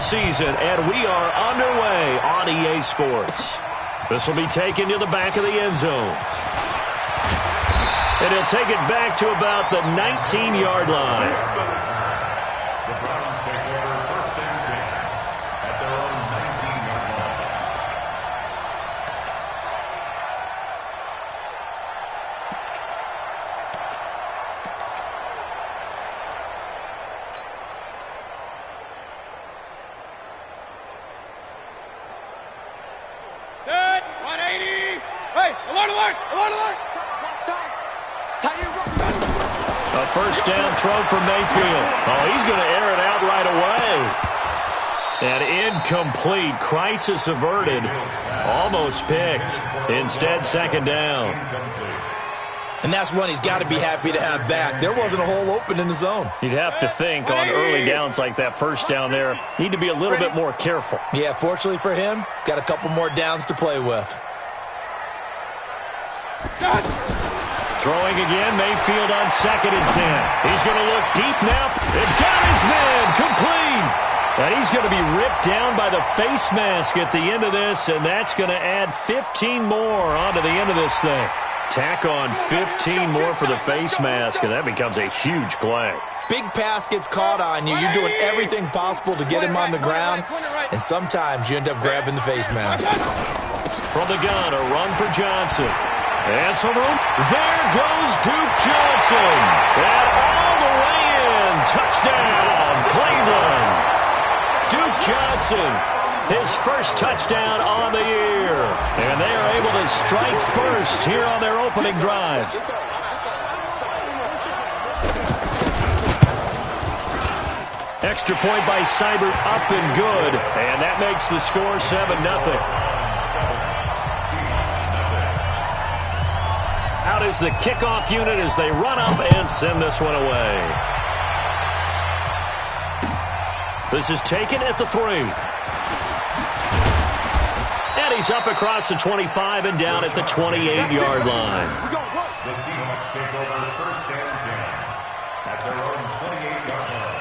season, and we are underway on EA Sports. This will be taken to the back of the end zone. And he'll take it back to about the 19-yard line. A first down throw from Mayfield. Oh, he's going to air it out right away. And incomplete. Crisis averted. Almost picked. Instead, second down. And that's one he's got to be happy to have back. There wasn't a hole open in the zone. You'd have to think on early downs like that first down there, need to be a little bit more careful. Yeah, fortunately for him, got a couple more downs to play with. Throwing again, Mayfield on 2nd and 10. He's going to look deep now. It got his man complete. And he's going to be ripped down by the face mask at the end of this, and that's going to add 15 more onto the end of this thing. Tack on 15 more for the face mask, and that becomes a huge play. Big pass gets caught on you. You're doing everything possible to get him on the ground, and sometimes you end up grabbing the face mask. From the gun, a run for Johnson. And some room. There goes Duke Johnson. And all the way in. Touchdown, Cleveland. Duke Johnson, his first touchdown on the year. And they are able to strike first here on their opening drive. Extra point by Seibert, up and good. And that makes the score 7-0. Out is the kickoff unit as they run up and send this one away. This is taken at the 3. And he's up across the 25 and down at the 28-yard line. The Seahawks take over 1st and 10 at their own 28-yard line.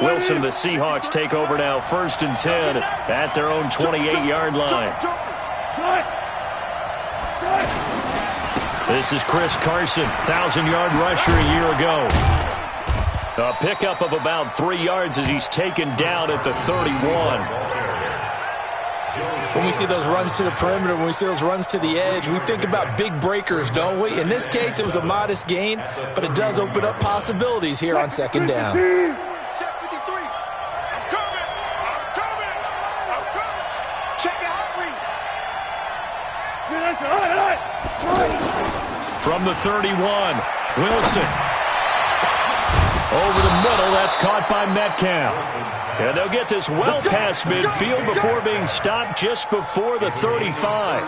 Wilson and the Seahawks take over now, 1st and 10 at their own 28-yard line. This is Chris Carson, 1,000-yard rusher a year ago. A pickup of about 3 yards as he's taken down at the 31. When we see those runs to the perimeter, when we see those runs to the edge, we think about big breakers, don't we? In this case, it was a modest gain, but it does open up possibilities here on 2nd down. From the 31, Wilson. Over the middle, that's caught by Metcalf. And they'll get this well past midfield before being stopped just before the 35.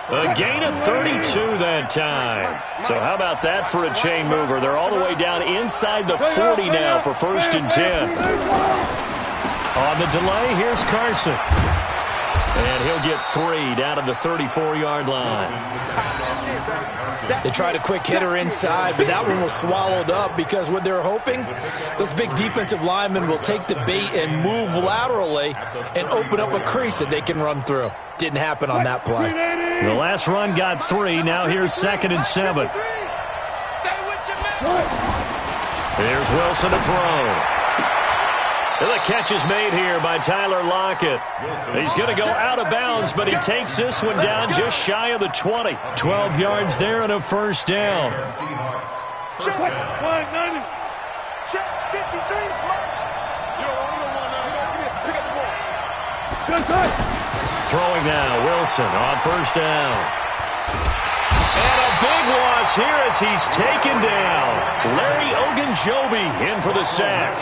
A gain of 32 that time. So how about that for a chain mover? They're all the way down inside the 40 now for 1st and 10. On the delay, here's Carson. And he'll get 3 down to the 34-yard line. They tried a quick hitter inside, but that one was swallowed up because what they're hoping, those big defensive linemen will take the bait and move laterally and open up a crease that they can run through. Didn't happen on that play. The last run got 3. Now here's 2nd and 7. There's Wilson to throw. And the catch is made here by Tyler Lockett. He's going to go out of bounds, but he takes this one down just shy of the 20. 12 yards there and a 1st down. Throwing now, Wilson on 1st down. And a big loss here as he's taken down. Larry Ogunjobi in for the sack.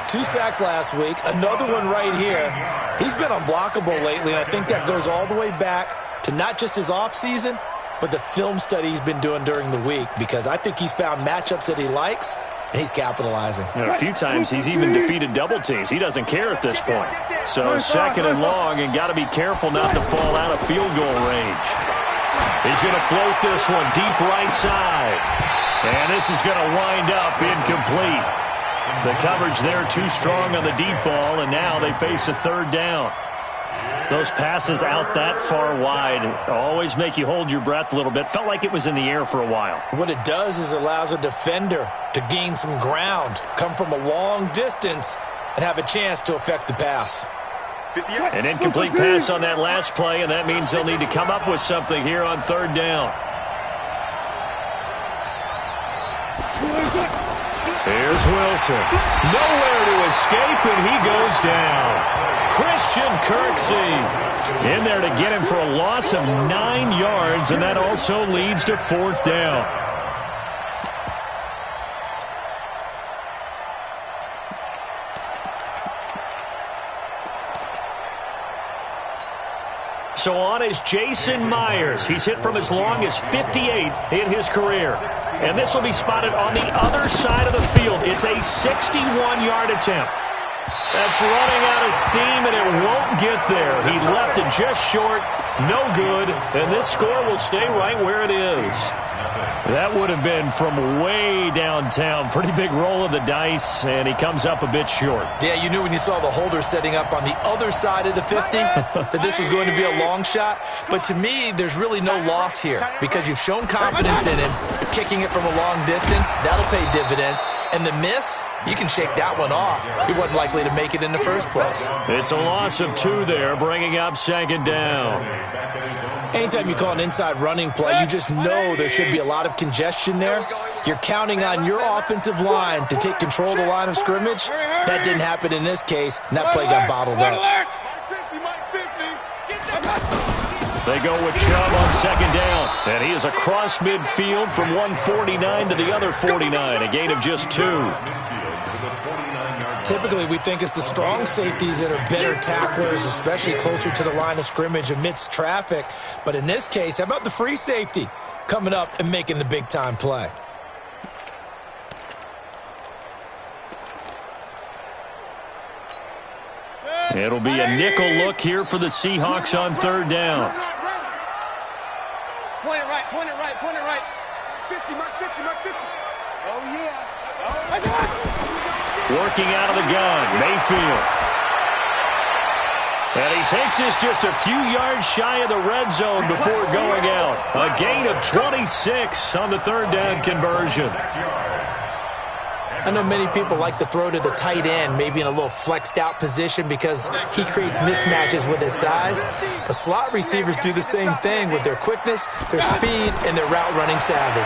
2 sacks last week, another one right here. He's been unblockable lately, and I think that goes all the way back to not just his offseason, but the film study he's been doing during the week, because I think he's found matchups that he likes, and he's capitalizing. And a few times he's even defeated double teams. He doesn't care at this point. So second and long, and got to be careful not to fall out of field goal range. He's going to float this one deep right side. And this is going to wind up incomplete. The coverage there too strong on the deep ball, and now they face a third down. Those passes out that far wide always make you hold your breath a little bit. Felt like it was in the air for a while. What it does is allows a defender to gain some ground, come from a long distance, and have a chance to affect the pass. An incomplete pass on that last play, and that means they'll need to come up with something here on third down. Here's Wilson. Nowhere to escape, and he goes down. Christian Kirksey in there to get him for a loss of 9 yards, and that also leads to fourth down. So on is Jason Myers. He's hit from as long as 58 in his career. And this will be spotted on the other side of the field. It's a 61-yard attempt. That's running out of steam, and it won't get there. He left it just short. No good. And this score will stay right where it is. That would have been from way downtown. Pretty big roll of the dice, and he comes up a bit short. Yeah, you knew when you saw the holder setting up on the other side of the 50 that this was going to be a long shot. But to me, there's really no loss here because you've shown confidence in him. Kicking it from a long distance, that'll pay dividends. And the miss, you can shake that one off. He wasn't likely to make it in the first place. It's a loss of 2 there, bringing up second down. Anytime you call an inside running play, you just know there should be a lot of congestion there. You're counting on your offensive line to take control of the line of scrimmage. That didn't happen in this case, and that play got bottled up. They go with Chubb on second down, and he is across midfield from 149 to the other 49, a gain of just 2. Typically, we think it's the strong safeties that are better tacklers, especially closer to the line of scrimmage amidst traffic. But in this case, how about the free safety coming up and making the big-time play? It'll be a nickel look here for the Seahawks on third down. Point it right, point it right, point it right. 50, mark 50, mark 50. Oh, yeah. Working out of the gun, Mayfield. And he takes this just a few yards shy of the red zone before going out. A gain of 26 on the third down conversion. I know many people like to throw to the tight end, maybe in a little flexed out position because he creates mismatches with his size. The slot receivers do the same thing with their quickness, their speed, and their route running savvy.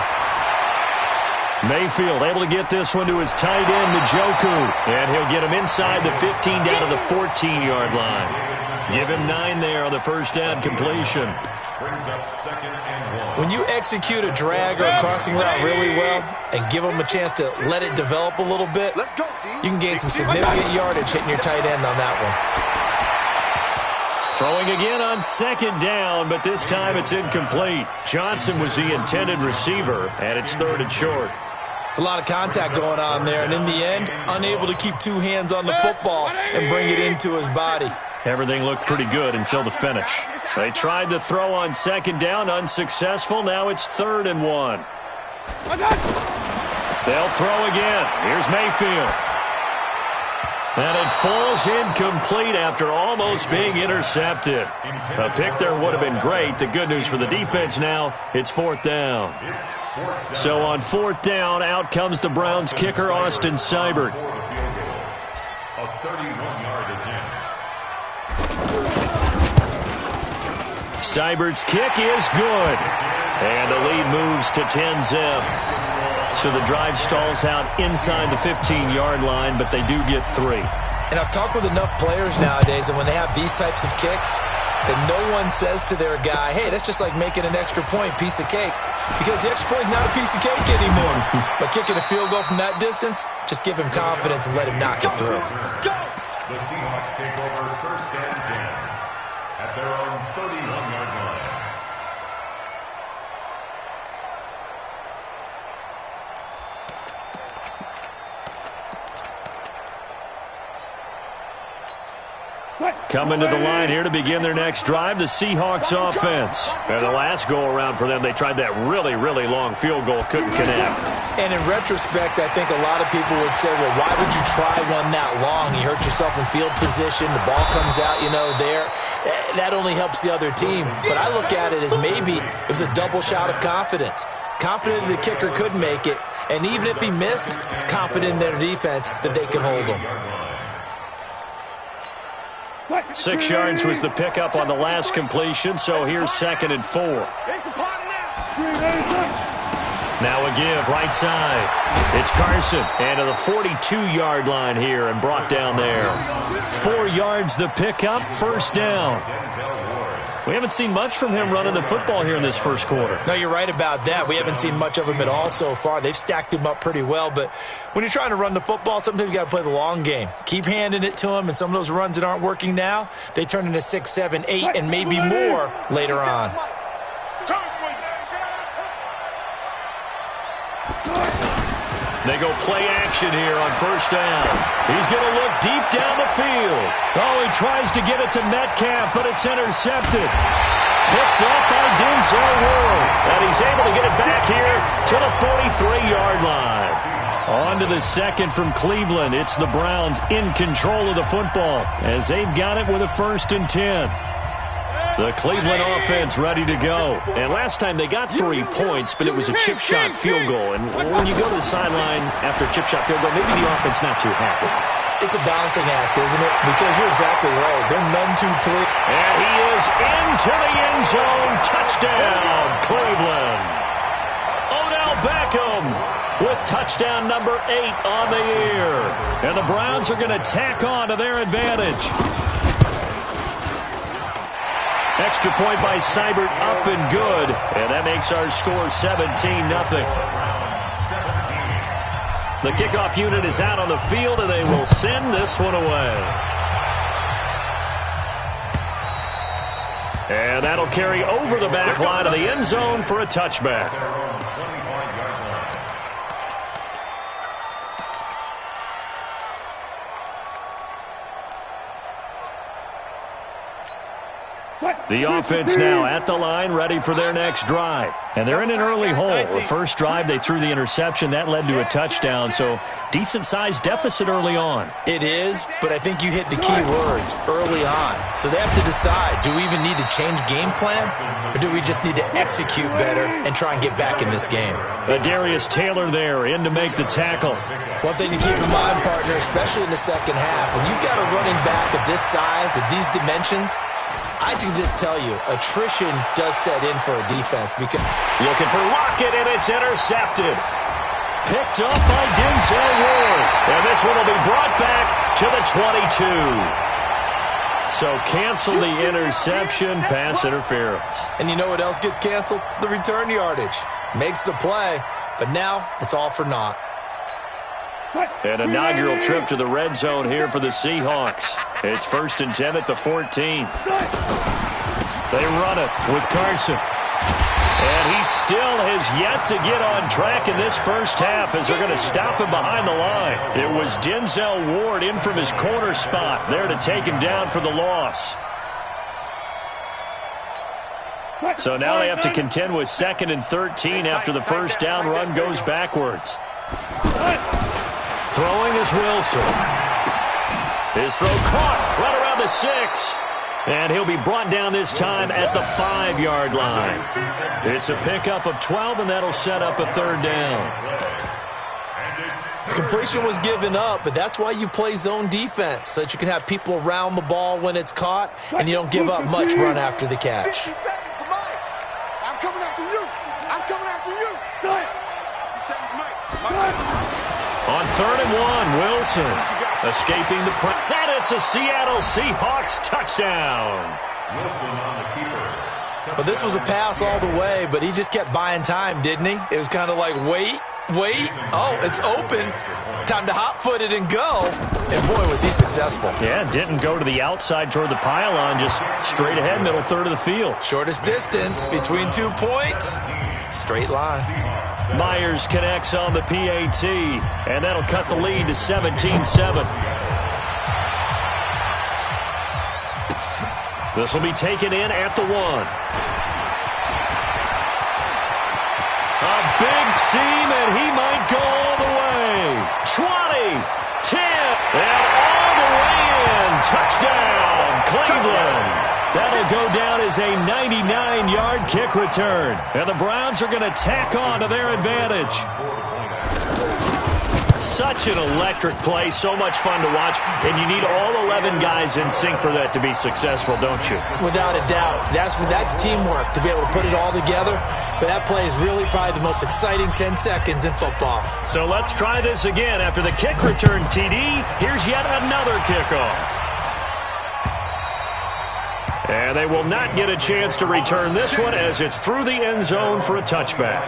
Mayfield able to get this one to his tight end, Njoku. And he'll get him inside the 15 down to the 14-yard line. Give him 9 there on the first down completion. When you execute a drag or a crossing route really well and give them a chance to let it develop a little bit, you can gain some significant yardage hitting your tight end on that one. Throwing again on second down, but this time it's incomplete. Johnson was the intended receiver, and it's third and short. It's a lot of contact going on there, and in the end, unable to keep 2 hands on the football and bring it into his body. Everything looked pretty good until the finish. They tried to throw on second down, unsuccessful. Now it's 3rd and 1. They'll throw again. Here's Mayfield. And it falls incomplete after almost being intercepted. A pick there would have been great. The good news for the defense now, it's 4th down. So on 4th down, out comes the Browns kicker, Austin Seibert. A 31-yard attempt. Seibert's kick is good. And the lead moves to 10-zip. So the drive stalls out inside the 15-yard line, but they do get 3. And I've talked with enough players nowadays, and when they have these types of kicks, that no one says to their guy, hey, that's just like making an extra point, piece of cake. Because the extra point is not a piece of cake anymore. But kicking a field goal from that distance, just give him confidence and let him knock it through. The Seahawks take over 1st and 10 at their own 31-yard line. Coming to the line here to begin their next drive, the Seahawks offense. And the last go-around for them, they tried that really, really long field goal, couldn't connect. And in retrospect, I think a lot of people would say, well, why would you try one that long? You hurt yourself in field position. The ball comes out, there. That only helps the other team. But I look at it as maybe it was a double shot of confidence. Confident the kicker could make it. And even if he missed, confident in their defense that they could hold him. 6 yards was the pickup on the last completion, so here's 2nd and 4. Now a give, right side. It's Carson, and to the 42-yard line here and brought down there. 4 yards the pickup, first down. We haven't seen much from him running the football here in this first quarter. No, you're right about that. We haven't seen much of him at all so far. They've stacked him up pretty well, but when you're trying to run the football, sometimes you got to play the long game. Keep handing it to him, and some of those runs that aren't working now, they turn into 6, 7, 8, and maybe more later on. They go play action here on first down. He's going to look deep down the field. Oh, he tries to get it to Metcalf, but it's intercepted. Picked up by Denzel Ward. And he's able to get it back here to the 43-yard line. On to the second from Cleveland. It's the Browns in control of the football as they've got it with a 1st and 10. The Cleveland offense ready to go. And last time they got 3 points, but it was a chip shot field goal. And when you go to the sideline after a chip shot field goal, maybe the offense not too happy. It's a balancing act, isn't it? Because you're exactly right. They're none too clear. And he is into the end zone. Touchdown, Cleveland. Odell Beckham with touchdown number 8 on the year. And the Browns are going to tack on to their advantage. Extra point by Seibert, up and good. And that makes our score 17-0. The kickoff unit is out on the field, and they will send this one away. And that'll carry over the back line of the end zone for a touchback. The offense now at the line, ready for their next drive. And they're in an early hole. The first drive, they threw the interception. That led to a touchdown, so decent-sized deficit early on. It is, but I think you hit the key words, early on. So they have to decide, do we even need to change game plan, or do we just need to execute better and try and get back in this game? Darius Taylor there in to make the tackle. One thing to keep in mind, partner, especially in the second half, when you've got a running back of this size, of these dimensions, I can just tell you, attrition does set in for a defense. Because looking for Lockett, and it's intercepted. Picked up by Denzel Ward. And this one will be brought back to the 22. So cancel the interception, pass interference. And you know what else gets canceled? The return yardage. Makes the play, but now it's all for naught. An inaugural trip to the red zone here for the Seahawks. It's 1st and 10 at the 14th. They run it with Carson. And he still has yet to get on track in this first half as they're going to stop him behind the line. It was Denzel Ward in from his corner spot there to take him down for the loss. So now they have to contend with 2nd and 13 after the first down run goes backwards. Throwing is Wilson. His throw caught right around the 6. And he'll be brought down this time at the 5-yard line. It's a pickup of 12, and that'll set up a 3rd down. Completion was given up, but that's why you play zone defense, so that you can have people around the ball when it's caught, and you don't give up much run after the catch. I'm coming after you. I'm coming after you. On 3rd and 1, Wilson escaping the press. And it's a Seattle Seahawks touchdown. Wilson on the keeper. But this was a pass all the way, but he just kept buying time, didn't he? It was kind of like, wait. Oh, it's open. Time to hot-foot it and go. And, boy, was he successful. Yeah, didn't go to the outside toward the pylon, just straight ahead, middle third of the field. Shortest distance between 2 points. Straight line. Myers connects on the PAT, and that'll cut the lead to 17-7. This will be taken in at the 1. A big seam, and he might go all the way. 20, 10, and all the way in. Touchdown, Cleveland. That'll go down as a 99-yard kick return. And the Browns are going to tack on to their advantage. Such an electric play, so much fun to watch, and you need all 11 guys in sync for that to be successful, don't you? Without a doubt. That's teamwork, to be able to put it all together. But that play is really probably the most exciting 10 seconds in football. So let's try this again. After the kick return, TD, here's yet another kickoff. And they will not get a chance to return this one as it's through the end zone for a touchback.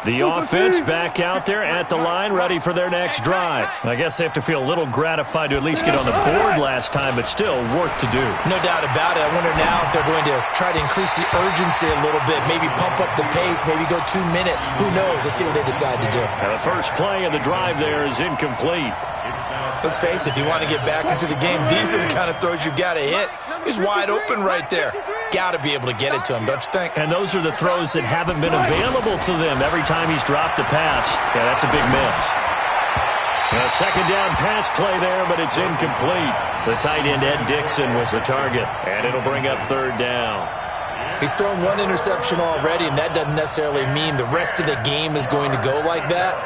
The offense back out there at the line, ready for their next drive. I guess they have to feel a little gratified to at least get on the board last time, but still work to do. No doubt about it. I wonder now if they're going to try to increase the urgency a little bit, maybe pump up the pace, maybe go 2 minute. Who knows? Let's see what they decide to do. Now the first play of the drive there is incomplete. Let's face it, if you want to get back into the game, these are the kind of throws you got to hit. He's wide open right there. Got to be able to get it to him, don't you think? And those are the throws that haven't been available to them every time he's dropped a pass. Yeah, that's a big miss. A second down pass play there, but it's incomplete. The tight end, Ed Dixon, was the target, and it'll bring up third down. He's thrown one interception already, and that doesn't necessarily mean the rest of the game is going to go like that.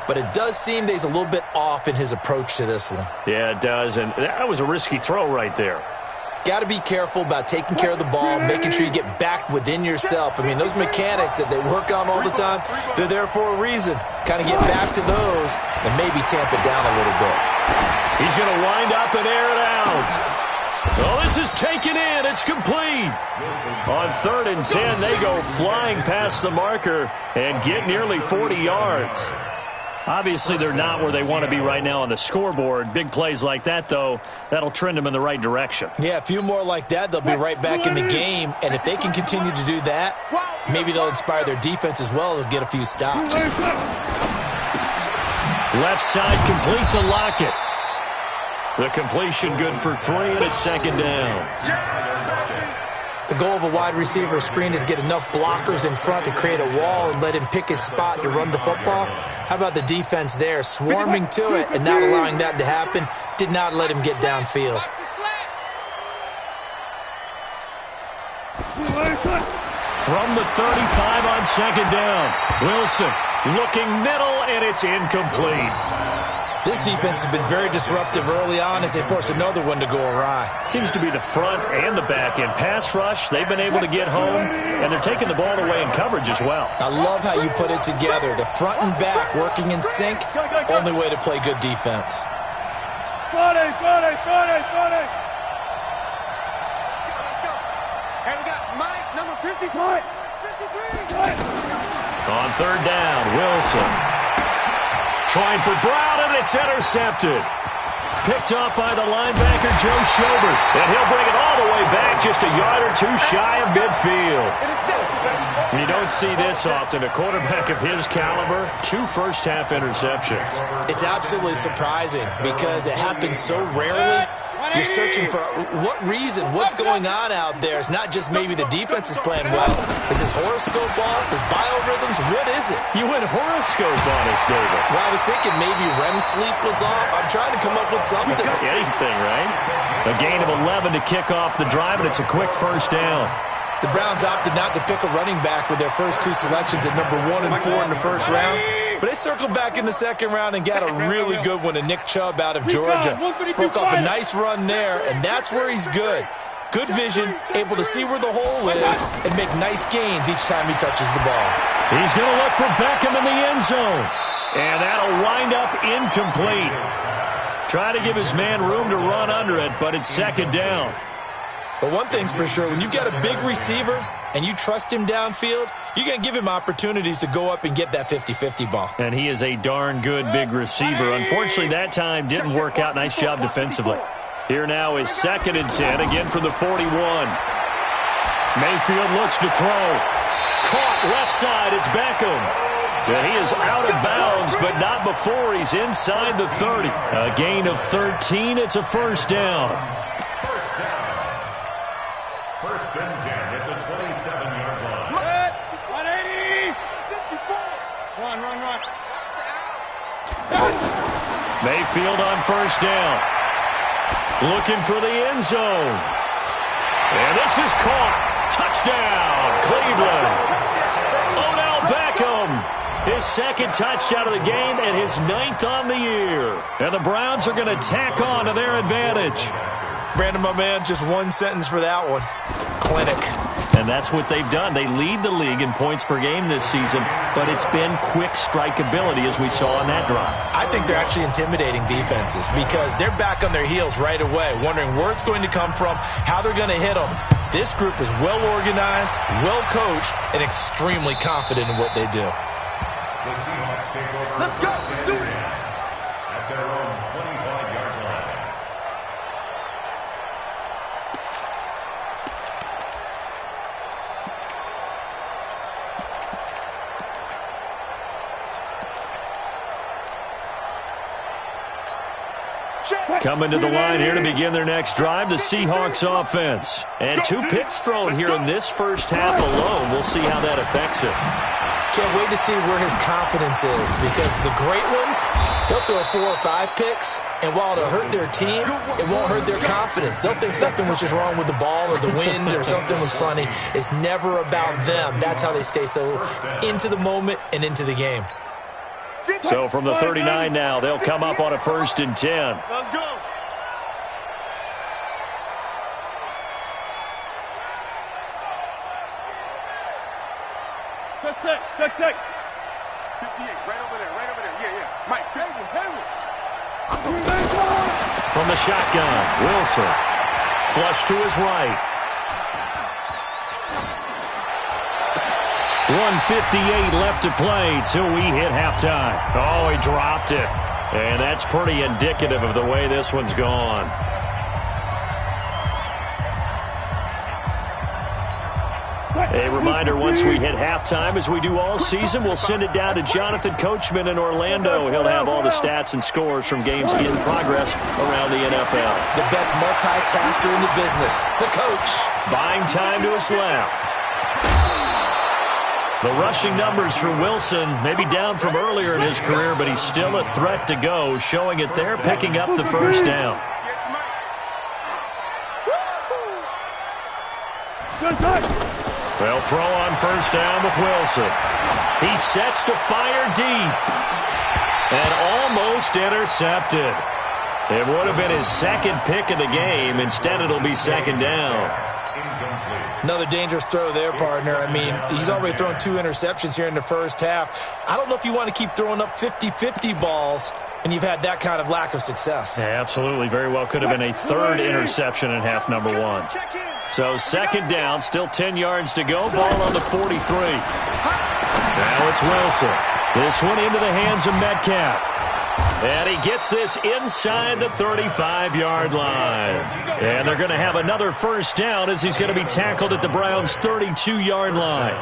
But it does seem that he's a little bit off in his approach to this one. Yeah, it does, and that was a risky throw right there. Got to be careful about taking care of the ball, making sure you get back within yourself. I mean, those mechanics that they work on all the time, they're there for a reason. Kind of get back to those and maybe tamp it down a little bit. He's going to wind up and air it out. Oh, this is taken in. It's complete. On 3rd and 10, they go flying past the marker and get nearly 40 yards. Obviously, they're not where they want to be right now on the scoreboard. Big plays like that, though, that'll trend them in the right direction. Yeah, a few more like that, they'll be right back in the game. And if they can continue to do that, maybe they'll inspire their defense as well. They'll get a few stops. Left side complete to Lockett. The completion good for 3, and it's second down. The goal of a wide receiver screen is get enough blockers in front to create a wall and let him pick his spot to run the football. How about the defense there, swarming to it and not allowing that to happen? Did not let him get downfield. From the 35 on second down, Wilson looking middle, and it's incomplete. This defense has been very disruptive early on as they force another one to go awry. Seems to be the front and the back end. Pass rush, they've been able to get home, and they're taking the ball away in coverage as well. I love how you put it together. The front and back working in sync, only way to play good defense. Got it. Hey, we got Mike, number 53. 53. On 3rd down, Wilson. Trying for Brown, and it's intercepted. Picked up by the linebacker, Joe Schobert. And he'll bring it all the way back, just a yard or two shy of midfield. You don't see this often. A quarterback of his caliber, 2 first-half interceptions. It's absolutely surprising because it happens so rarely. You're searching for what reason, what's going on out there. It's not just maybe the defense is playing well. Is his horoscope off? His biorhythms? What is it? You went horoscope on us, David. Well, I was thinking maybe REM sleep was off. I'm trying to come up with something. Anything, right? A gain of 11 to kick off the drive, and it's a quick first down. The Browns opted not to pick a running back with their first 2 selections at number 1 and 4 in the first round. But they circled back in the second round and got a really good one to Nick Chubb out of Georgia. Broke off a nice run there, and that's where he's good. Good vision, able to see where the hole is, and make nice gains each time he touches the ball. He's going to look for Beckham in the end zone. And that'll wind up incomplete. Try to give his man room to run under it, but it's second down. But one thing's for sure, when you've got a big receiver and you trust him downfield, you're going to give him opportunities to go up and get that 50-50 ball. And he is a darn good big receiver. Unfortunately, that time didn't work out. Nice job defensively. Here now is 2nd and 10, again from the 41. Mayfield looks to throw. Caught left side, it's Beckham. And he is out of bounds, but not before he's inside the 30. A gain of 13, it's a first down. First down. 1st and 10 at the 27-yard line. 180. 54. Run. Mayfield on first down. Looking for the end zone. And this is caught. Touchdown, Cleveland. Odell Beckham. His 2nd touchdown of the game and his 9th on the year. And the Browns are going to tack on to their advantage. Brandon, my man, just one sentence for that one. Clinic. And that's what they've done. They lead the league in points per game this season, but it's been quick strikeability as we saw on that drive. I think they're actually intimidating defenses because they're back on their heels right away, wondering where it's going to come from, how they're going to hit them. This group is well organized, well coached, and extremely confident in what they do. The Seahawks take over. Let's go. Do it. At their own 25-yard line. Coming to the line here to begin their next drive, the Seahawks offense. And 2 picks thrown here in this first half alone. We'll see how that affects it. Can't wait to see where his confidence is because the great ones, they'll throw 4 or 5 picks, and while it'll hurt their team, it won't hurt their confidence. They'll think something was just wrong with the ball or the wind or something was funny. It's never about them. That's how they stay so into the moment and into the game. So from the 39 now, they'll come up on a 1st and 10. Let's go. Check. 58, right over there. Yeah. Mike, Henry. From the shotgun, Wilson. Flush to his right. 1:58 left to play till we hit halftime. Oh, he dropped it. And that's pretty indicative of the way this one's gone. A reminder, once we hit halftime, as we do all season, we'll send it down to Jonathan Coachman in Orlando. He'll have all the stats and scores from games in progress around the NFL. The best multitasker in the business, the coach. Buying time to his left. The rushing numbers for Wilson may be down from earlier in his career, but he's still a threat to go, showing it there, picking up the first down. They'll throw on first down with Wilson. He sets to fire deep. And almost intercepted. It would have been his 2nd pick of the game. Instead, it'll be 2nd down. Another dangerous throw there, partner. I mean, he's already thrown 2 interceptions here in the first half. I don't know if you want to keep throwing up 50-50 balls and you've had that kind of lack of success. Yeah, absolutely. Very well could have been a 3rd interception in half number 1. So 2nd down, still 10 yards to go. Ball on the 43. Now it's Wilson. This one into the hands of Metcalf. And he gets this inside the 35-yard line. And they're going to have another first down as he's going to be tackled at the Browns' 32-yard line.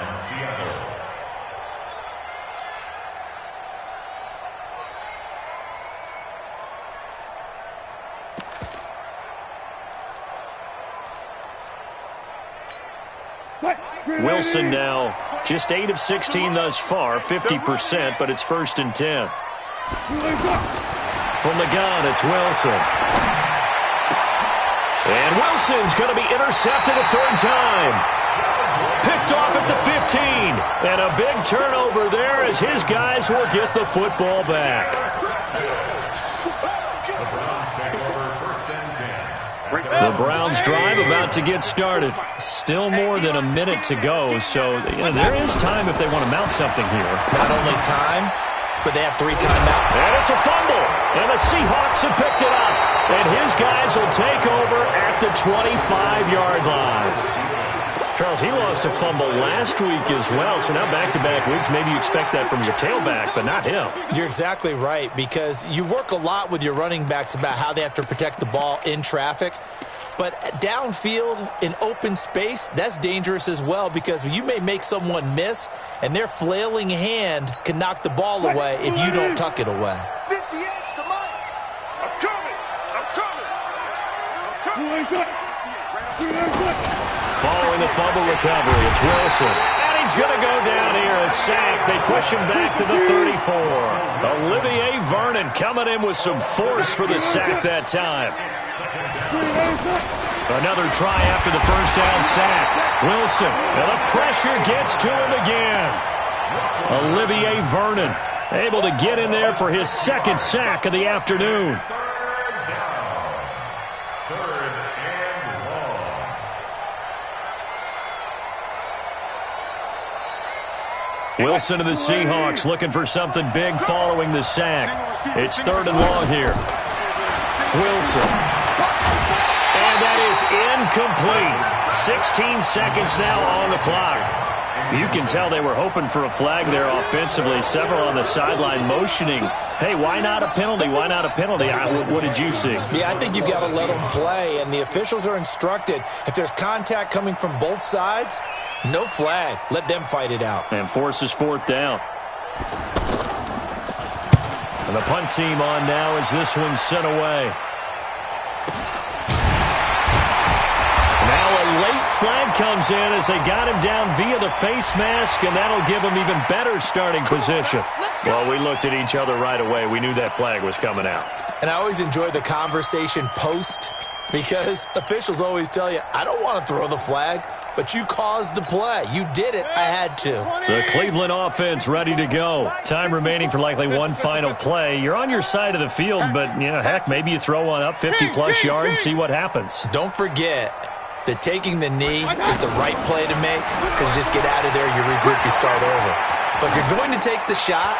Wilson now just 8 of 16 thus far, 50%, but it's 1st and 10. From the gun, it's Wilson. And Wilson's going to be intercepted a 3rd time. Picked off at the 15. And a big turnover there as his guys will get the football back. The Browns drive about to get started. Still more than a minute to go, so there is time if they want to mount something here. Not only time, but they have 3 timeouts. And it's a fumble. And the Seahawks have picked it up. And his guys will take over at the 25-yard line. Charles, he lost a fumble last week as well, so now back-to-back weeks, maybe you expect that from your tailback, but not him. You're exactly right, because you work a lot with your running backs about how they have to protect the ball in traffic. But downfield, in open space, that's dangerous as well, because you may make someone miss, and their flailing hand can knock the ball away if you don't tuck it away. 58, come on. I'm coming. I'm coming. Following the fumble recovery, it's Wilson. And he's going to go down here, a sack. They push him back to the 34. Olivier Vernon coming in with some force for the sack that time. Another try after the first down sack. Wilson, and the pressure gets to him again. Olivier Vernon able to get in there for his second sack of the afternoon. Wilson to the Seahawks looking for something big following the sack. It's 3rd and long here. Wilson. And that is incomplete. 16 seconds now on the clock. You can tell they were hoping for a flag there offensively. Several on the sideline motioning. Hey, why not a penalty? Why not a penalty? What did you see? Yeah, I think you've got to let them play, and the officials are instructed. If there's contact coming from both sides, no flag. Let them fight it out. And forces 4th down. And the punt team on now as this one's sent away. Now a late flag comes in as they got him down via the face mask, and that'll give him even better starting position. Well, we looked at each other right away. We knew that flag was coming out. And I always enjoy the conversation post, because officials always tell you, I don't want to throw the flag, but you caused the play. You did it. I had to. The Cleveland offense ready to go. Time remaining for likely one final play. You're on your side of the field, but, heck, maybe you throw one up 50-plus yards, see what happens. Don't forget that taking the knee is the right play to make, because you just get out of there, you regroup, you start over. But if you're going to take the shot,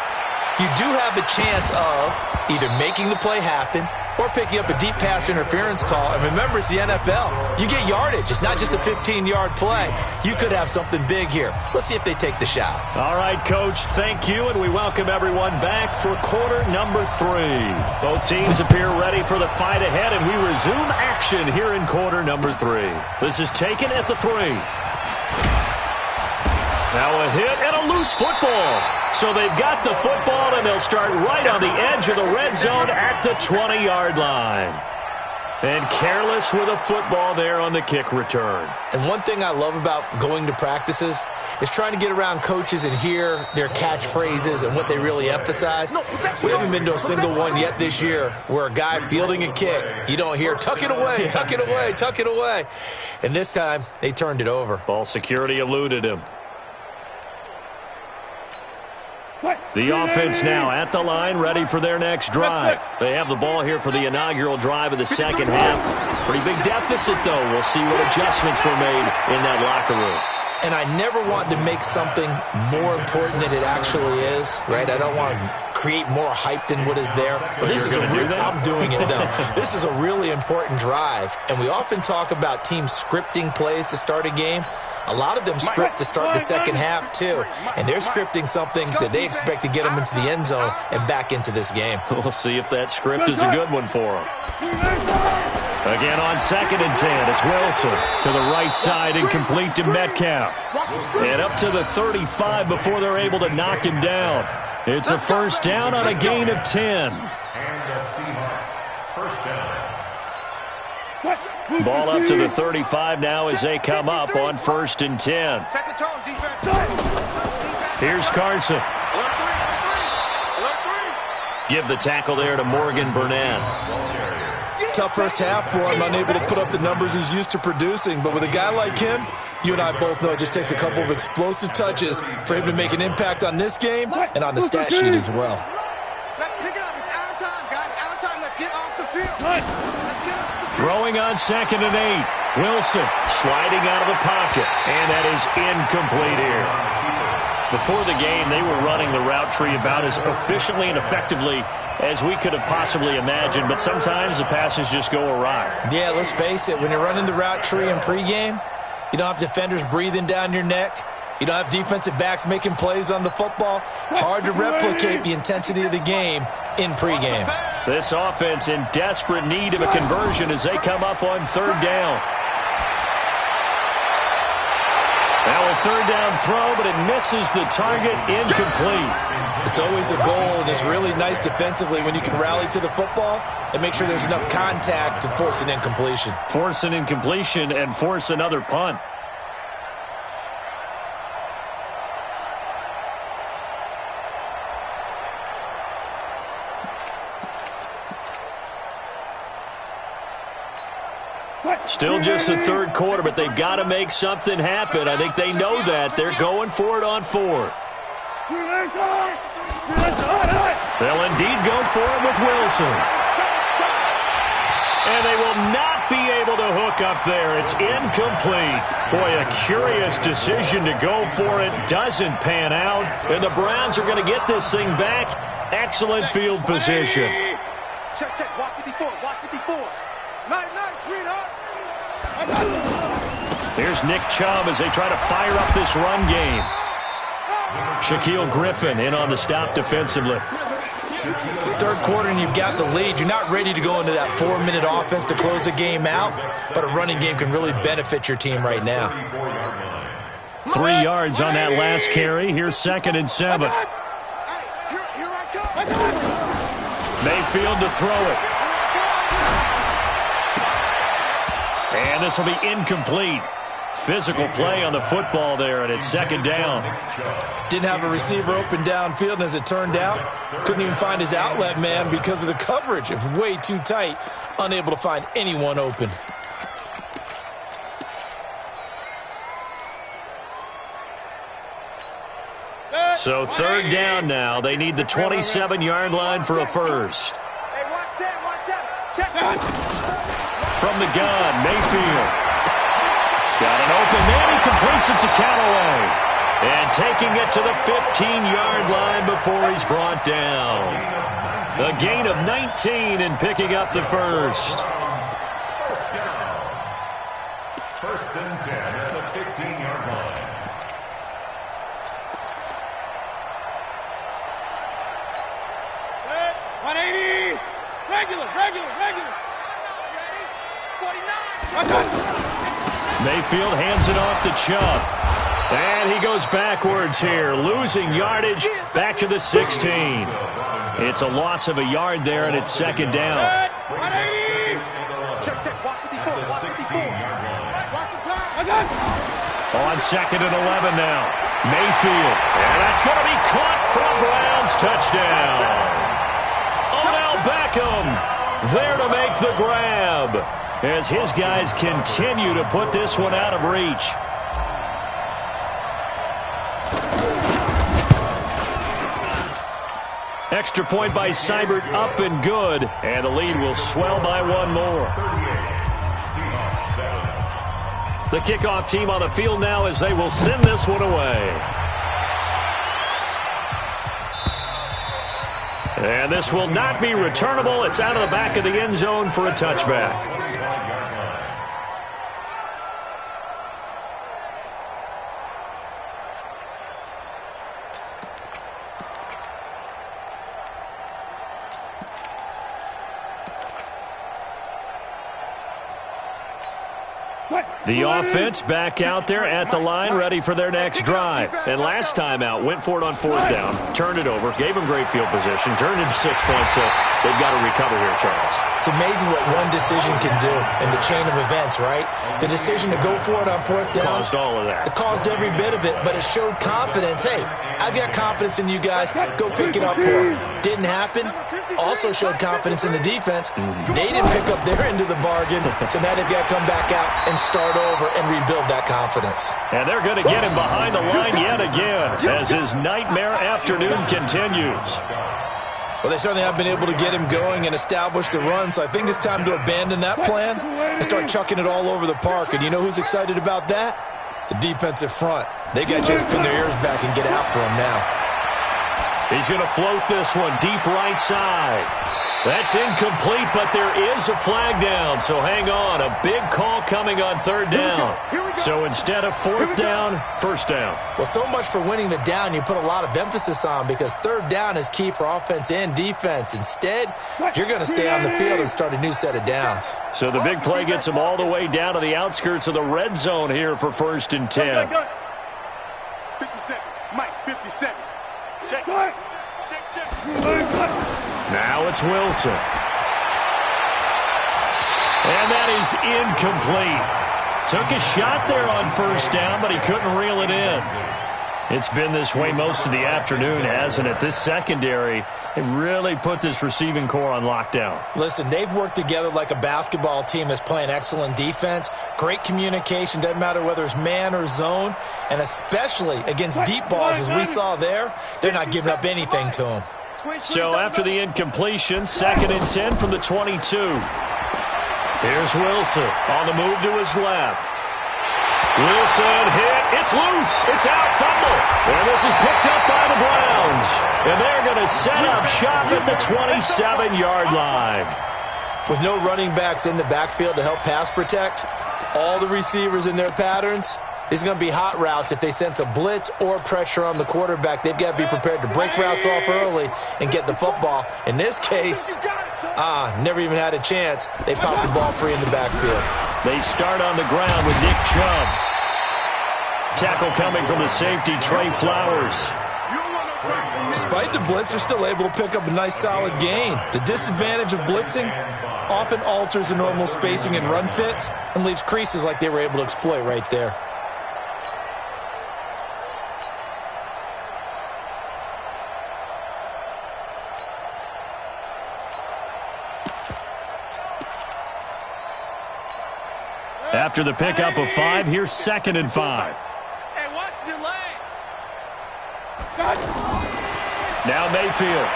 you do have a chance of either making the play happen or picking up a deep pass interference call. And remember, it's the NFL. You get yardage. It's not just a 15-yard play. You could have something big here. Let's see if they take the shot. All right, Coach, thank you, and we welcome everyone back for quarter number 3. Both teams appear ready for the fight ahead, and we resume action here in quarter number 3. This is taken at the 3. Now a hit and a loose football. So they've got the football, and they'll start right on the edge of the red zone at the 20-yard line. And careless with a football there on the kick return. And one thing I love about going to practices is trying to get around coaches and hear their catchphrases and what they really emphasize. We haven't been to a single one yet this year where a guy fielding a kick, you don't hear, tuck it away, tuck it away, tuck it away. And this time, they turned it over. Ball security eluded him. The offense now at the line, ready for their next drive. They have the ball here for the inaugural drive of the second half. Pretty big deficit, though. We'll see what adjustments were made in that locker room. And I never want to make something more important than it actually is, right? I don't want to create more hype than what is there. But this is I'm doing it, though. This is a really important drive. And we often talk about teams scripting plays to start a game. A lot of them script to start the second half, too. And they're scripting something that they expect to get them into the end zone and back into this game. We'll see if that script is a good one for them. Again on 2nd and 10, it's Wilson to the right side and complete to Metcalf. And up to the 35 before they're able to knock him down. It's a first down on a gain of 10. And the Seahawks, first down. Ball up to the 35 now as they come up on 1st and 10. Set the tone, defense. Here's Carson. Alert 3. Give the tackle there to Morgan Burnett. Tough first half for him, unable to put up the numbers he's used to producing. But with a guy like him, you and I both know it just takes a couple of explosive touches for him to make an impact on this game and on the stat sheet as well. Let's pick it up. It's out of time, guys. Out of time. Let's get off the field. Let's get off the field. Throwing on 2nd and 8. Wilson sliding out of the pocket. And that is incomplete here. Before the game, they were running the route tree about as efficiently and effectively as we could have possibly imagined, but sometimes the passes just go awry. Yeah, let's face it, when you're running the route tree in pregame, You don't have defenders breathing down your neck. You don't have defensive backs making plays on the football. Hard to replicate the intensity of the game in pregame. This offense in desperate need of a conversion as they come up on third down. Now a third down throw, but it misses the target, incomplete. It's always a goal, and it's really nice defensively when you can rally to the football and make sure there's enough contact to force an incompletion. Force an incompletion and force another punt. Still just the third quarter, but they've got to make something happen. I think they know that. They're going for it on fourth. They'll indeed go for it with Wilson. And they will not be able to hook up there. It's incomplete. Boy, a curious decision to go for it. Doesn't pan out. And the Browns are going to get this thing back. Excellent field position. Check, check. Watch the before. Watch the before. Nice, nice, sweetheart. Here's Nick Chubb as they try to fire up this run game. Shaquille Griffin in on the stop defensively. Third quarter and you've got the lead. You're not ready to go into that 4-minute offense to close the game out, but a running game can really benefit your team right now. 3 yards on that last carry. Here's 2nd and 7. Mayfield to throw it. And this will be incomplete. Physical play on the football there, and it's 2nd down. Didn't have a receiver open downfield, and as it turned out, couldn't even find his outlet man because of the coverage. It was way too tight, unable to find anyone open. So 3rd down now. They need the 27-yard line for a first. Hey, watch that, check. From the gun, Mayfield. He's got an open man. He completes it to Callaway. And taking it to the 15-yard line before he's brought down. A gain of 19 and picking up the first. First and 10 at the 15-yard line. Good. 180. Regular. 49. Mayfield hands it off to Chubb. And he goes backwards here, losing yardage back to the 16. It's a loss of a yard there, and it's 2nd down. Check. Watch the before. Watch the before. Watch the pass. On 2nd and 11 now. Mayfield. And that's going to be caught for a Browns touchdown. Odell Beckham there to make the grab, as his guys continue to put this one out of reach. Extra point by Seibert, up and good, and the lead will swell by one more. The kickoff team on the field now as they will send this one away. And this will not be returnable. It's out of the back of the end zone for a touchback. The offense back out there at the line, ready for their next drive. And last time out, went for it on 4th down, turned it over, gave them great field position, turned into 6 points, so they've got to recover here, Charles. It's amazing what one decision can do in the chain of events, right? The decision to go for it on 4th down. Caused all of that. It caused every bit of it, but it showed confidence. Hey, I've got confidence in you guys. Go pick it up for them. Didn't happen. Also showed confidence in the defense. They didn't pick up their end of the bargain, so now they've got to come back out and start over and rebuild that confidence. And they're going to get him behind the line yet again as his nightmare afternoon continues. Well, they certainly have been able to get him going and establish the run, so I think it's time to abandon that plan and start chucking it all over the park. And you know who's excited about that? The defensive front. They got to just pin their ears back and get after him now. He's going to float this one deep right side. That's incomplete, but there is a flag down, so hang on. A big call coming on third down. So instead of fourth down, first down. Well, so much for winning the down you put a lot of emphasis on, because third down is key for offense and defense. Instead, you're going to stay on the field and start a new set of downs. So the big play gets them all the way down to the outskirts of the red zone here for 1st and 10. 57. Mike, 57. Check. Now it's Wilson. And that is incomplete. Took a shot there on first down, but he couldn't reel it in. It's been this way most of the afternoon, hasn't it? This secondary, they really put this receiving core on lockdown. Listen, they've worked together like a basketball team that's playing excellent defense. Great communication, doesn't matter whether it's man or zone. And especially against deep balls, as we saw there, they're not giving up anything to them. So after the incompletion, 2nd and 10 from the 22. Here's Wilson on the move to his left. Wilson hit. It's loose. It's out. Fumble. And this is picked up by the Browns. And they're going to set up shop at the 27-yard line. With no running backs in the backfield to help pass protect, all the receivers in their patterns, it's going to be hot routes. If they sense a blitz or pressure on the quarterback, they've got to be prepared to break routes off early and get the football. In this case, never even had a chance. They popped the ball free in the backfield. They start on the ground with Nick Chubb. Tackle coming from the safety, Trey Flowers. Despite the blitz, they're still able to pick up a nice solid gain. The disadvantage of blitzing often alters the normal spacing and run fits and leaves creases like they were able to exploit right there. After the pickup of 5, here's 2nd and 5. Hey, watch your lane. Now Mayfield.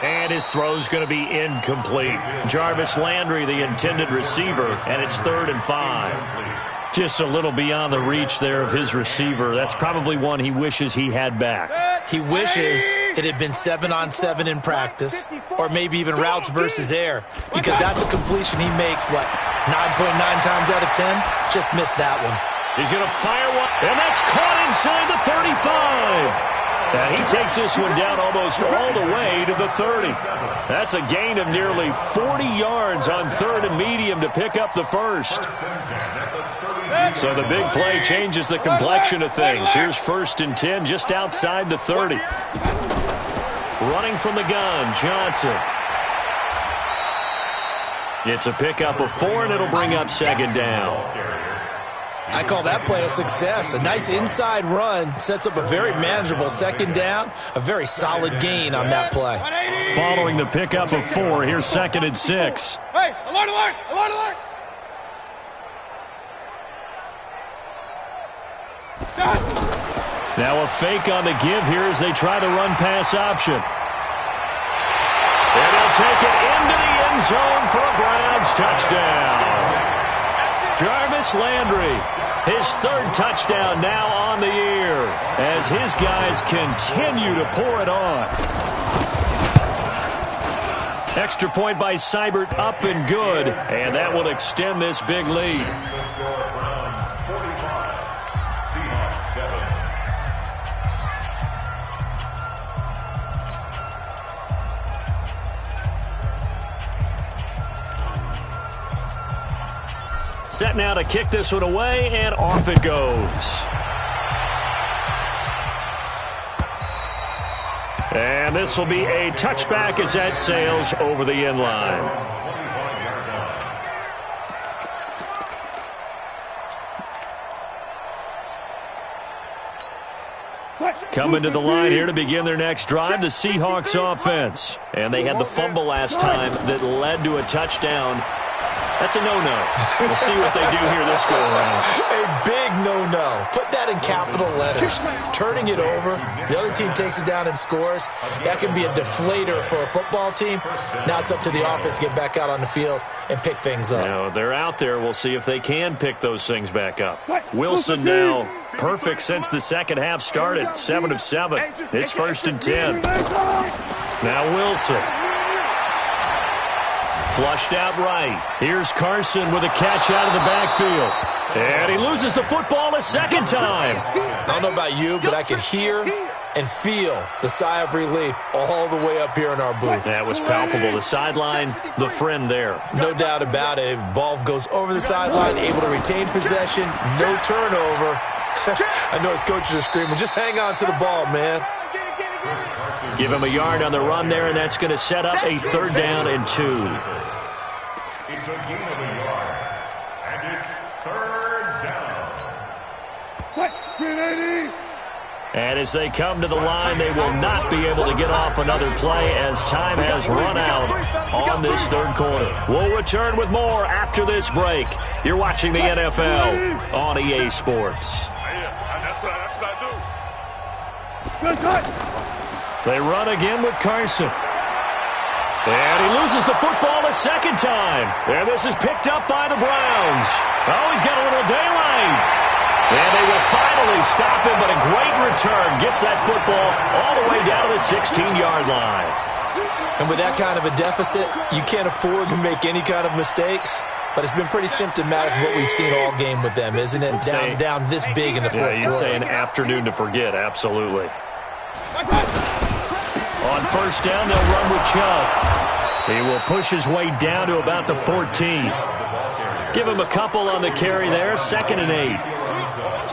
And his throw's going to be incomplete. Jarvis Landry, the intended receiver, and it's 3rd and 5. Just a little beyond the reach there of his receiver. That's probably one he wishes he had back. He wishes it had been 7-on-7 in practice, or maybe even routes versus air, because that's a completion he makes, 9.9 times out of 10? Just missed that one. He's going to fire one, and that's caught inside the 35. And he takes this one down almost all the way to the 30. That's a gain of nearly 40 yards on 3rd and medium to pick up the first. So the big play changes the complexion of things. Here's 1st and 10 just outside the 30. Running from the gun, Johnson. It's a pickup of 4, and it'll bring up 2nd down. I call that play a success. A nice inside run sets up a very manageable 2nd down. A very solid gain on that play. Following the pickup of 4, here's 2nd and 6. Hey, alert, alert, alert, alert. Now a fake on the give here as they try the run-pass option. And they'll take it into the end zone for a Browns touchdown. Jarvis Landry, his 3rd touchdown now on the year as his guys continue to pour it on. Extra point by Seibert, up and good, and that will extend this big lead. Set now to kick this one away, and off it goes. And this will be a touchback as that sails over the end line. Coming to the line here to begin their next drive, the Seahawks offense. And they had the fumble last time that led to a touchdown. That's a no-no. We'll see what they do here this go-around. A big no-no. Put that in capital letters. Turning it over, the other team takes it down and scores. That can be a deflator for a football team. Now it's up to the offense to get back out on the field and pick things up. Now, they're out there. We'll see if they can pick those things back up. Wilson now perfect since the second half started. 7 of 7. It's 1st and 10. Now Wilson. Flushed out right. Here's Carson with a catch out of the backfield. And he loses the football a second time. I don't know about you, but I could hear and feel the sigh of relief all the way up here in our booth. That was palpable. The sideline, the friend there. No doubt about it. If ball goes over the sideline, able to retain possession, no turnover. I know his coaches are screaming, just hang on to the ball, man. Give him a yard on the run there, and that's going to set up a 3rd down and 2. It's a gain of a yard, and it's 3rd down. And as they come to the line, they will not be able to get off another play as time has run out on this 3rd quarter. We'll return with more after this break. You're watching the NFL on EA Sports. That's what I do. They run again with Carson. And he loses the football a second time. And this is picked up by the Browns. Oh, he's got a little daylight. And they will finally stop him, but a great return gets that football all the way down to the 16-yard line. And with that kind of a deficit, you can't afford to make any kind of mistakes. But it's been pretty symptomatic of what we've seen all game with them, isn't it? Down this big in the 4th quarter. You'd say an afternoon to forget, absolutely. On 1st down, they'll run with Chubb. He will push his way down to about the 14. Give him a couple on the carry there, 2nd and 8.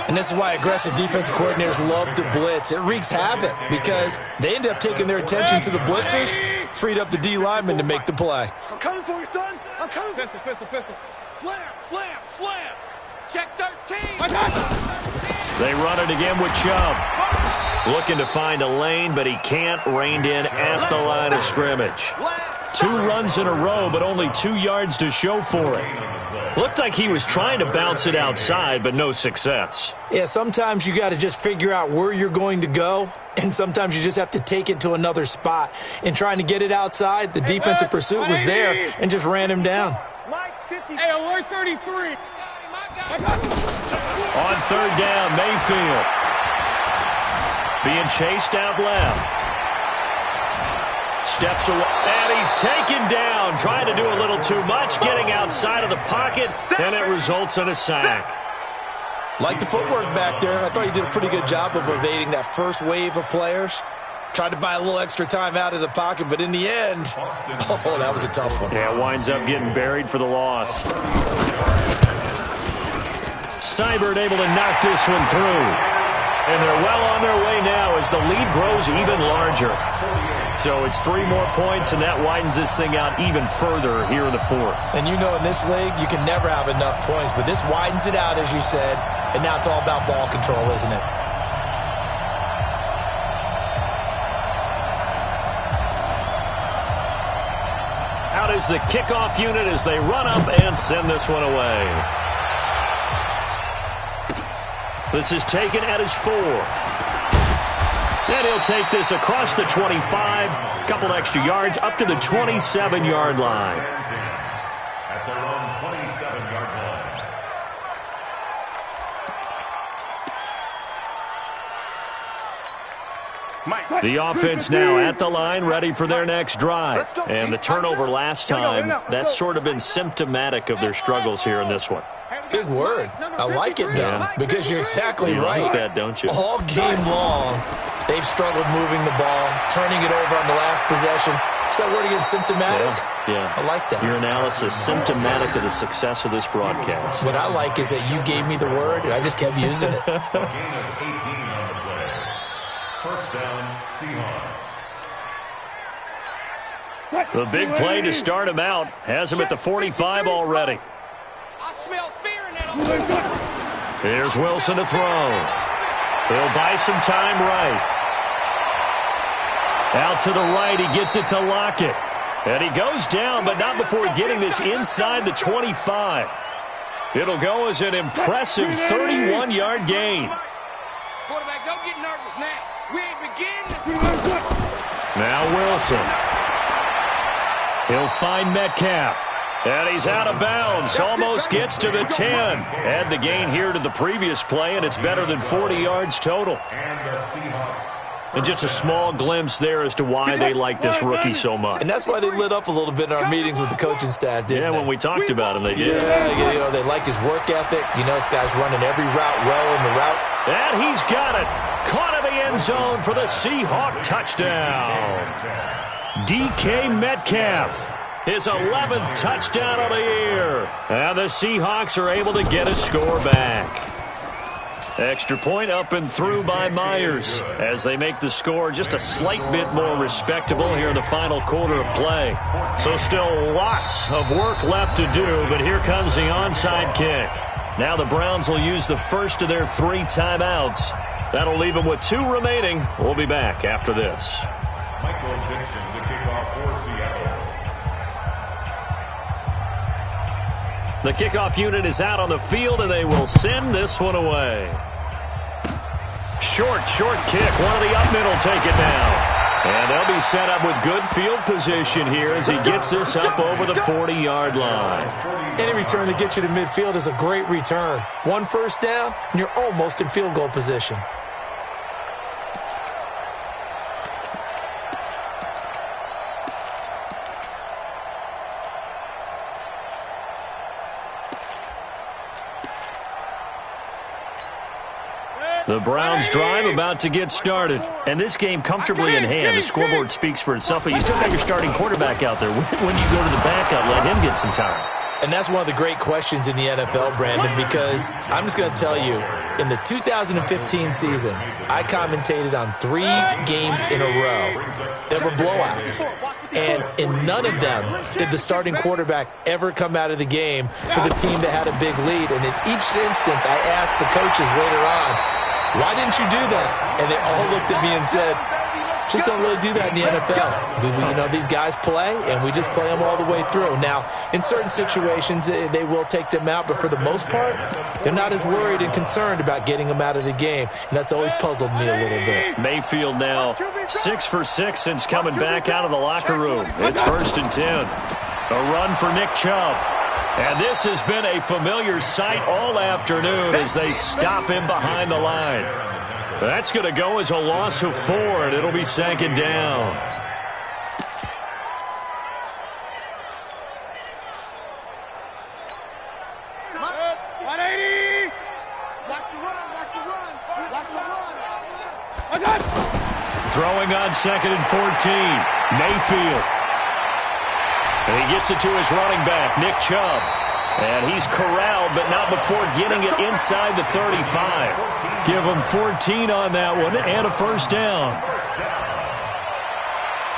And this is why aggressive defensive coordinators love to blitz. It wreaks havoc because they end up taking their attention to the blitzers, freed up the D lineman to make the play. I'm coming for you, son. I'm coming. Pistol. Slam. Check 13. They run it again with Chubb. Looking to find a lane, but he can't. Reined in at the line of scrimmage. 2 runs in a row, but only 2 yards to show for it. Looked like he was trying to bounce it outside, but no success. Yeah, sometimes you got to just figure out where you're going to go, and sometimes you just have to take it to another spot. In trying to get it outside, the defensive pursuit was there and just ran him down. Hey, alert 33. On 3rd down, Mayfield. Being chased out left. Steps away, and he's taken down. Trying to do a little too much, getting outside of the pocket, and it results in a sack. Like the footwork back there, I thought he did a pretty good job of evading that first wave of players. Tried to buy a little extra time out of the pocket, but in the end, oh, that was a tough one. Yeah, winds up getting buried for the loss. Seibert able to knock this one through. And they're well on their way now as the lead grows even larger. So it's 3 more points, and that widens this thing out even further here in the 4th. And you know in this league, you can never have enough points, but this widens it out, as you said, and now it's all about ball control, isn't it? Out is the kickoff unit as they run up and send this one away. This is taken at his 4. And he'll take this across the 25, couple extra yards up to the 27-yard line. At their own 27-yard line. The offense now at the line, ready for their next drive. And the turnover last time, that's sort of been symptomatic of their struggles here in this one. Big word. I like it, though, because you're exactly right. You like that, don't you? All game long, they've struggled moving the ball, turning it over on the last possession. Is that word again, symptomatic? Yeah. I like that. Your analysis, symptomatic of the success of this broadcast. What I like is that you gave me the word, and I just kept using it. A gain of 18 on the play. 1st down, Seahawks. The big play to start him out has him at the 45 already. I smell fear in that. Here's Wilson to throw. He'll buy some time right. Out to the right, he gets it to Lockett. And he goes down, but not before getting this inside the 25. It'll go as an impressive 31-yard gain. Quarterback, don't get nervous now. We ain't beginning. Now Wilson. He'll find Metcalf. And he's out of bounds. Almost gets to the 10. Add the gain here to the previous play, and it's better than 40 yards total. And the Seahawks. And just a small glimpse there as to why they like this rookie so much. And that's why they lit up a little bit in our meetings with the coaching staff, didn't they? When we talked about him, they did. Yeah, you know, they like his work ethic. You know, this guy's running every route well in the route. And he's got it. Caught in the end zone for the Seahawk touchdown. DK Metcalf. His 11th touchdown of the year. And the Seahawks are able to get a score back. Extra point up and through by Myers as they make the score just a slight bit more respectable here in the final quarter of play. So still lots of work left to do, but here comes the onside kick. Now the Browns will use the first of their 3 timeouts. That'll leave them with 2 remaining. We'll be back after this. Michael Dixon to kick off for Seattle. The kickoff unit is out on the field, and they will send this one away. Short kick. One of the up mid will take it now. And they'll be set up with good field position here as he gets this up over the 40-yard line. Any return that gets you to midfield is a great return. 1 first down, and you're almost in field goal position. The Browns drive about to get started. And this game comfortably in hand. The scoreboard speaks for itself, but you still got your starting quarterback out there. When you go to the backup, let him get some time. And that's one of the great questions in the NFL, Brandon, because I'm just going to tell you, in the 2015 season, I commentated on 3 games in a row that were blowouts. And in none of them did the starting quarterback ever come out of the game for the team that had a big lead. And in each instance, I asked the coaches later on, why didn't you do that? And they all looked at me and said, just don't really do that in the NFL. You know, these guys play, and we just play them all the way through. Now, in certain situations, they will take them out, but for the most part, they're not as worried and concerned about getting them out of the game, and that's always puzzled me a little bit. Mayfield now 6 for 6 since coming back out of the locker room. It's 1st and 10. A run for Nick Chubb. And this has been a familiar sight all afternoon as they stop him behind the line. That's going to go as a loss of 4, and it'll be 2nd down. Throwing on 2nd and 14. Mayfield. And he gets it to his running back, Nick Chubb. And he's corralled, but not before getting it inside the 35. Give him 14 on that one and a 1st down.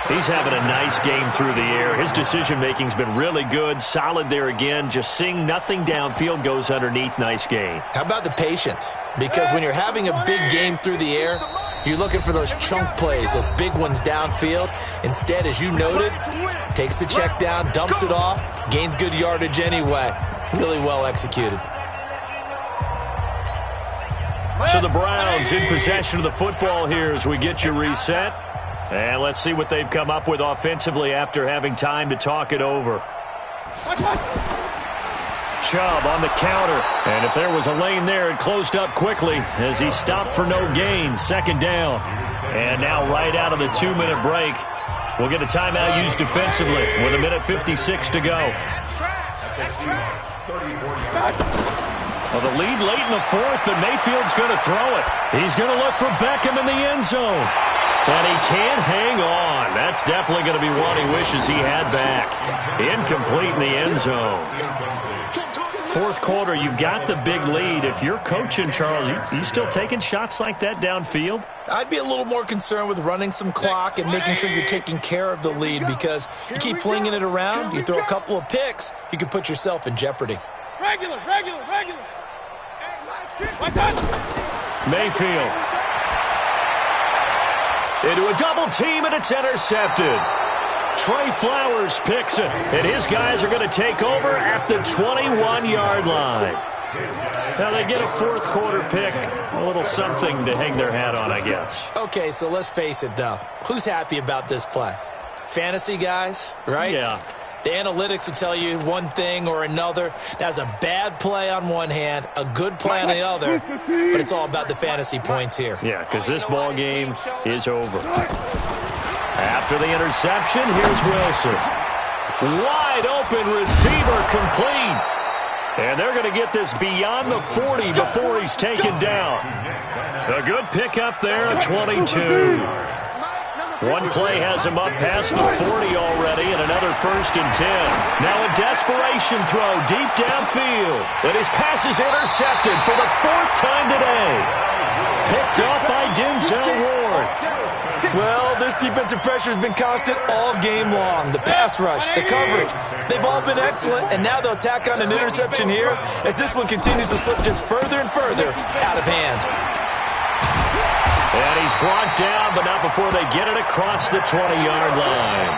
He's having a nice game through the air. His decision-making's been really good. Solid there again. Just seeing nothing downfield goes underneath. Nice gain. How about the patience? Because when you're having a big game through the air, you're looking for those chunk plays, those big ones downfield. Instead, as you noted, takes the check down, dumps it off, gains good yardage anyway. Really well executed. So the Browns in possession of the football here as we get you reset. And let's see what they've come up with offensively after having time to talk it over. Chubb on the counter. And if there was a lane there, it closed up quickly as he stopped for no gain. 2nd down. And now right out of the 2-minute break, we'll get a timeout used defensively with 1:56 to go. Well, the lead late in the 4th, but Mayfield's going to throw it. He's going to look for Beckham in the end zone. And he can't hang on. That's definitely going to be one he wishes he had back. Incomplete in the end zone. 4th quarter, you've got the big lead. If you're coaching, Charles, you still taking shots like that downfield? I'd be a little more concerned with running some clock and making sure you're taking care of the lead, because you keep flinging it around, you throw a couple of picks, you can put yourself in jeopardy. Regular. Mayfield. Into a double team, and it's intercepted. Trey Flowers picks it, and his guys are going to take over at the 21-yard line. Now they get a fourth quarter pick, a little something to hang their hat on, I guess. Okay, so let's face it, though. Who's happy about this play? Fantasy guys, right? Yeah. The analytics will tell you one thing or another. That's a bad play on one hand, a good play on the other, but it's all about the fantasy points here. Yeah, because this ball game is over. After the interception, here's Wilson. Wide open receiver complete. And they're going to get this beyond the 40 before he's taken down. A good pickup there at 22. One play has him up past the 40 already, and another 1st and 10. Now a desperation throw deep downfield. And his pass is intercepted for the 4th time today. Picked off by Denzel Ward. Well, this defensive pressure has been constant all game long. The pass rush, the coverage, they've all been excellent, and now they'll tack on an interception here as this one continues to slip just further and further out of hand. And he's brought down, but not before they get it across the 20-yard line.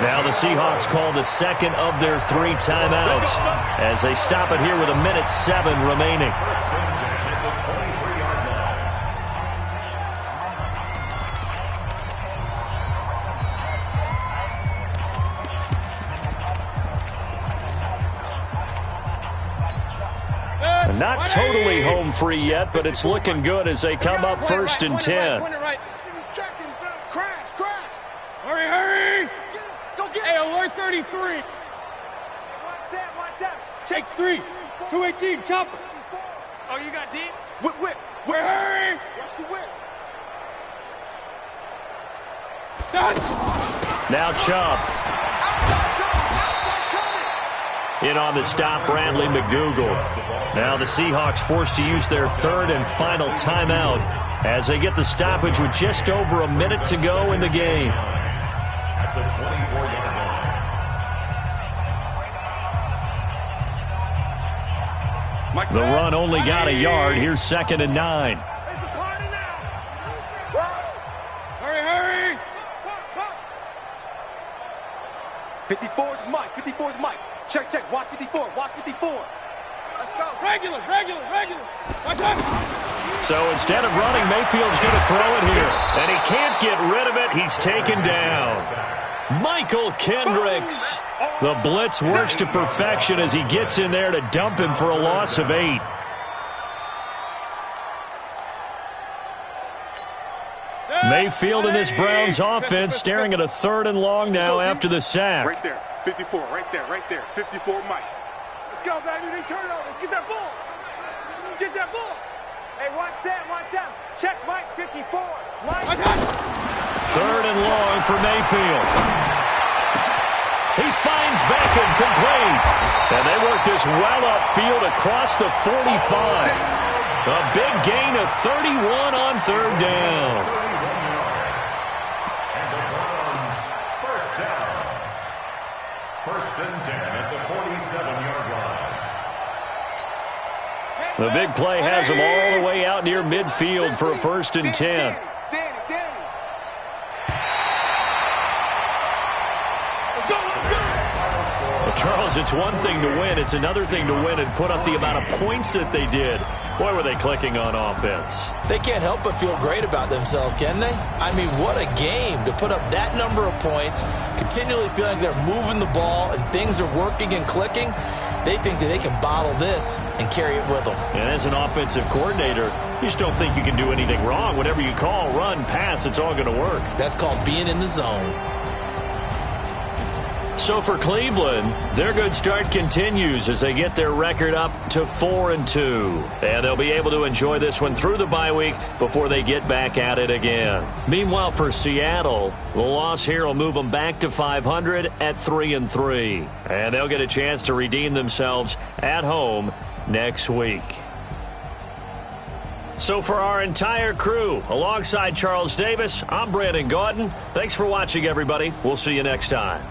Now the Seahawks call the second of their 3 timeouts as they stop it here with 1:07 remaining. Not totally home free yet, but it's looking good as they come up 1st and 10. Hurry, hurry! Go get hey, alert 33. What's that? Takes 3. 218, chopper. Oh, you got deep? Whip. Hurry! Watch the whip. Done. Now Chubb. In on the stop, Bradley McDougal. Now the Seahawks forced to use their 3rd and final timeout as they get the stoppage with just over a minute to go in the game. At the 24-yard line. The run only got a yard. Here's 2nd and 9. Hurry! 54 is Mike. Check. Watch 54. Let's go. Regular. Watch out. So instead of running, Mayfield's going to throw it here. And he can't get rid of it. He's taken down. Michael Kendricks. The blitz works to perfection as he gets in there to dump him for a loss of 8. Mayfield in this Browns offense staring at a 3rd and long now after the sack. Right there. 54, right there. 54, Mike. Let's go, baby. They turn over. Let's get that ball. Hey, watch that. Check Mike, 54. Mike. 3rd and long for Mayfield. He finds Beckham complete. And they work this well upfield across the 45. A big gain of 31 on 3rd down. First and 10 at the 47-yard line. The big play has them all the way out near midfield for a 1st and 10. Well, Charles, it's one thing to win. It's another thing to win and put up the amount of points that they did. Boy, were they clicking on offense. They can't help but feel great about themselves, can they? I mean, what a game to put up that number of points, continually feeling they're moving the ball and things are working and clicking. They think that they can bottle this and carry it with them. And as an offensive coordinator, you just don't think you can do anything wrong. Whatever you call, run, pass, it's all going to work. That's called being in the zone. So for Cleveland, their good start continues as they get their record up to 4-2. And they'll be able to enjoy this one through the bye week before they get back at it again. Meanwhile, for Seattle, the loss here will move them back to 500 at 3-3. And they'll get a chance to redeem themselves at home next week. So for our entire crew, alongside Charles Davis, I'm Brandon Gaudin. Thanks for watching, everybody. We'll see you next time.